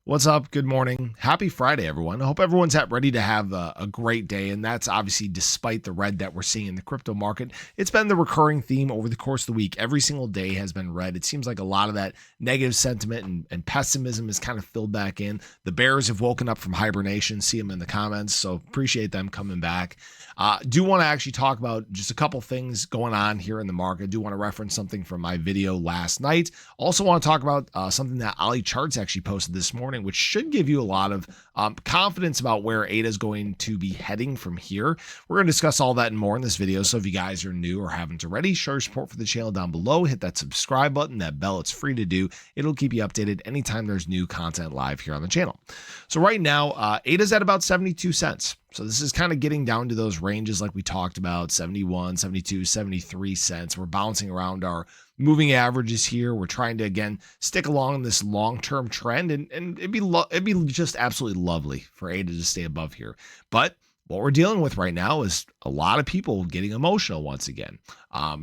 What's up? Good morning. Happy Friday, everyone. I hope everyone's ready to have a great day. And that's obviously despite the red that we're seeing in the crypto market. It's been the recurring theme over the course of the week. Every single day has been red. It seems like a lot of that negative sentiment and pessimism is kind of filled back in. The bears have woken up from hibernation. See them in the comments. So appreciate them coming back. Do want to actually talk about just a couple things going on here in the market. Do want to reference something from my video last night. Also want to talk about something that Ali Charts actually posted this morning, which should give you a lot of confidence about where ADA is going to be heading from here. We're going to discuss all that and more in this video. So if you guys are new or haven't already, show your support for the channel down below. Hit that subscribe button, that bell. It's free to do. It'll keep you updated anytime there's new content live here on the channel. So right now, ADA's at about 72 cents. So this is kind of getting down to those ranges like we talked about, 71, 72, 73 cents. We're bouncing around our moving averages here. We're trying to, again, stick along this long-term trend, and it'd be just absolutely lovely for ADA to stay above here. But what we're dealing with right now is a lot of people getting emotional once again,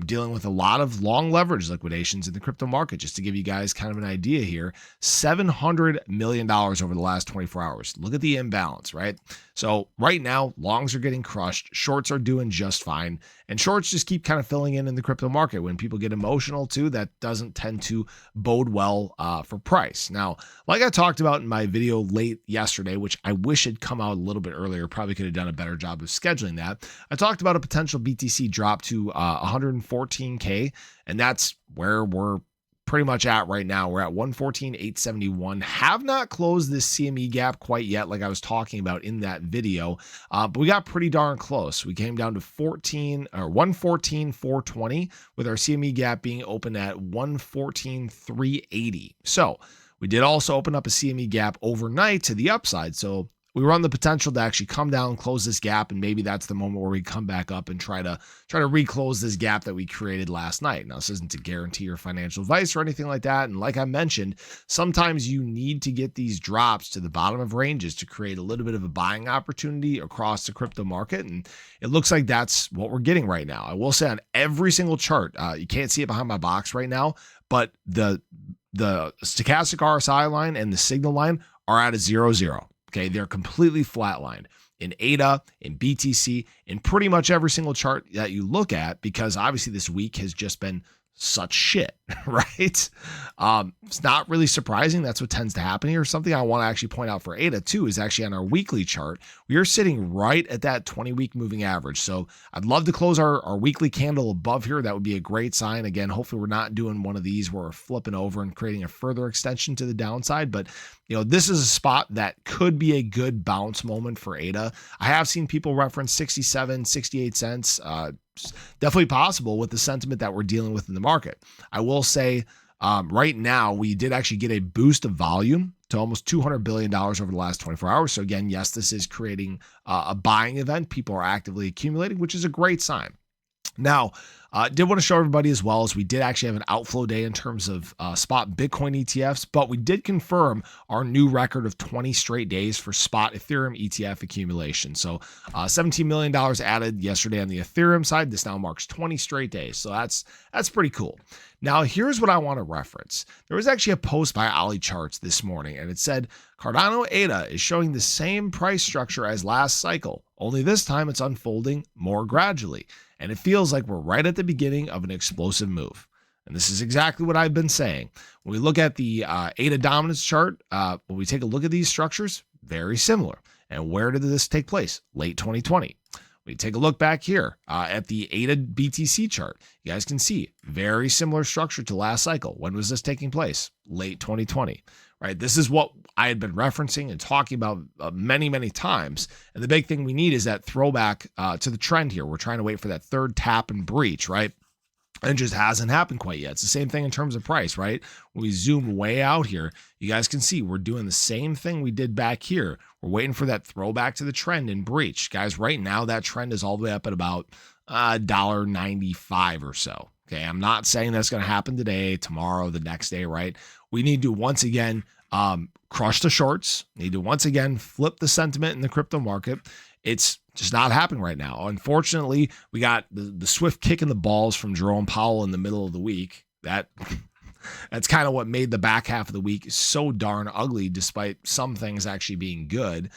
dealing with a lot of long leverage liquidations in the crypto market. Just to give you guys kind of an idea here, $700 million over the last 24 hours. Look at the imbalance, right? So right now, longs are getting crushed. Shorts are doing just fine. And shorts just keep kind of filling in the crypto market. When people get emotional too, that doesn't tend to bode well for price. Now, like I talked about in my video late yesterday, which I wish had come out a little bit earlier, probably could have done a better job of scheduling that. I talked about a potential BTC drop to 114K, and that's where we're pretty much at right now. We're at 114,871. Have not closed this CME gap quite yet, like I was talking about in that video, but we got pretty darn close. We came down to 114,420 with our CME gap being open at 114,380. So we did also open up a CME gap overnight to the upside. So we run the potential to actually come down, close this gap, and maybe that's the moment where we come back up and try to reclose this gap that we created last night. Now, this isn't to guarantee your financial advice or anything like that. And like I mentioned, sometimes you need to get these drops to the bottom of ranges to create a little bit of a buying opportunity across the crypto market. And it looks like that's what we're getting right now. I will say on every single chart, you can't see it behind my box right now, but the stochastic RSI line and the signal line are at a 0-0. Okay, they're completely flatlined in ADA, in BTC, in pretty much every single chart that you look at, because obviously this week has just been such shit, right? It's not really surprising. That's what tends to happen here. Something I want to actually point out for ADA too is actually on our weekly chart, we are sitting right at that 20-week moving average. So I'd love to close our weekly candle above here. That would be a great sign. Again, hopefully we're not doing one of these where we're flipping over and creating a further extension to the downside. But you know, this is a spot that could be a good bounce moment for ADA. I have seen people reference 67, 68 cents. Definitely possible with the sentiment that we're dealing with in the market. I will say right now, we did actually get a boost of volume to almost $200 billion over the last 24 hours. So again, yes, this is creating a buying event. People are actively accumulating, which is a great sign. Now, did want to show everybody as well as we did actually have an outflow day in terms of spot Bitcoin ETFs, but we did confirm our new record of 20 straight days for spot Ethereum ETF accumulation. So $17 million added yesterday on the Ethereum side. This now marks 20 straight days. So that's pretty cool. Now, here's what I want to reference. There was actually a post by Ali Charts this morning, and it said, Cardano ADA is showing the same price structure as last cycle, only this time it's unfolding more gradually. And it feels like we're right at the beginning of an explosive move. And this is exactly what I've been saying. When we look at the ADA dominance chart, when we take a look at these structures, very similar. And where did this take place? Late 2020. We take a look back here at the ADA BTC chart. You guys can see very similar structure to last cycle. When was this taking place? Late 2020, right? This is what I had been referencing and talking about many, many times. And the big thing we need is that throwback to the trend here. We're trying to wait for that third tap and breach, right? And it just hasn't happened quite yet. It's the same thing in terms of price, right? When we zoom way out here, you guys can see we're doing the same thing we did back here. We're waiting for that throwback to the trend and breach. Guys, right now that trend is all the way up at about $1.95 or so. Okay, I'm not saying that's going to happen today, tomorrow, the next day, right? We need to once again crush the shorts, need to once again flip the sentiment in the crypto market. It's just not happening right now. Unfortunately, we got the swift kick in the balls from Jerome Powell in the middle of the week. That That's kind of what made the back half of the week so darn ugly, despite some things actually being good.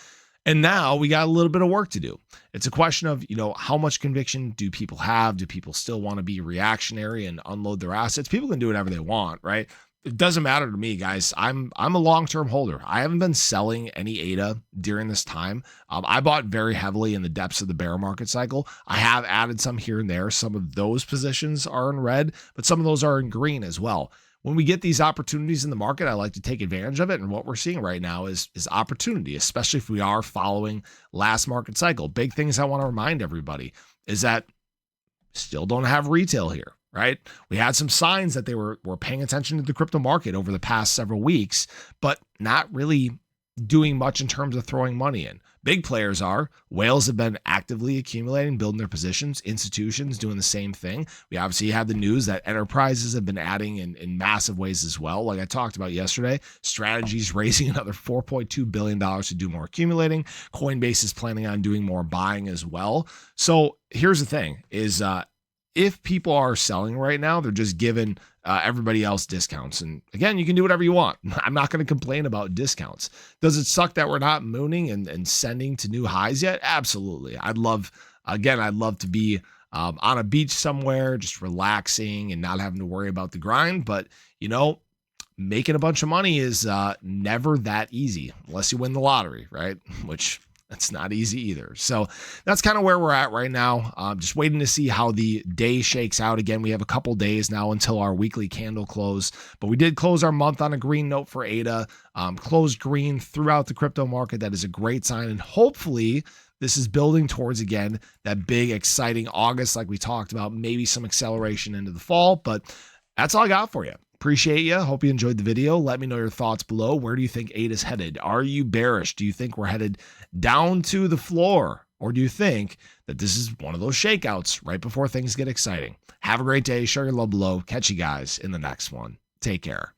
And now we got a little bit of work to do. It's a question of, how much conviction do people have? Do people still want to be reactionary and unload their assets? People can do whatever they want, right? It doesn't matter to me, guys. I'm a long-term holder. I haven't been selling any ADA during this time. I bought very heavily in the depths of the bear market cycle. I have added some here and there. Some of those positions are in red, but some of those are in green as well. When we get these opportunities in the market, I like to take advantage of it. And what we're seeing right now is opportunity, especially if we are following last market cycle. Big things I want to remind everybody is that still don't have retail here, right? We had some signs that they were paying attention to the crypto market over the past several weeks, but not really doing much in terms of throwing money in. Big players are. Whales have been actively accumulating, building their positions. Institutions doing the same thing. We obviously had the news that enterprises have been adding in massive ways as well. Like I talked about yesterday, Strategy's raising another $4.2 billion to do more accumulating. Coinbase is planning on doing more buying as well. So here's the thing is, if people are selling right now, they're just giving everybody else discounts. And again, you can do whatever you want. I'm not going to complain about discounts. Does it suck that we're not mooning and sending to new highs yet? Absolutely. I'd love to be on a beach somewhere, just relaxing and not having to worry about the grind. But, making a bunch of money is never that easy unless you win the lottery, right? Which that's not easy either. So that's kind of where we're at right now. Just waiting to see how the day shakes out. Again, we have a couple days now until our weekly candle close, but we did close our month on a green note for ADA, closed green throughout the crypto market. That is a great sign. And hopefully this is building towards, again, that big, exciting August, like we talked about, maybe some acceleration into the fall, but that's all I got for you. Appreciate you. Hope you enjoyed the video. Let me know your thoughts below. Where do you think ADA is headed? Are you bearish? Do you think we're headed down to the floor? Or do you think that this is one of those shakeouts right before things get exciting? Have a great day. Share your love below. Catch you guys in the next one. Take care.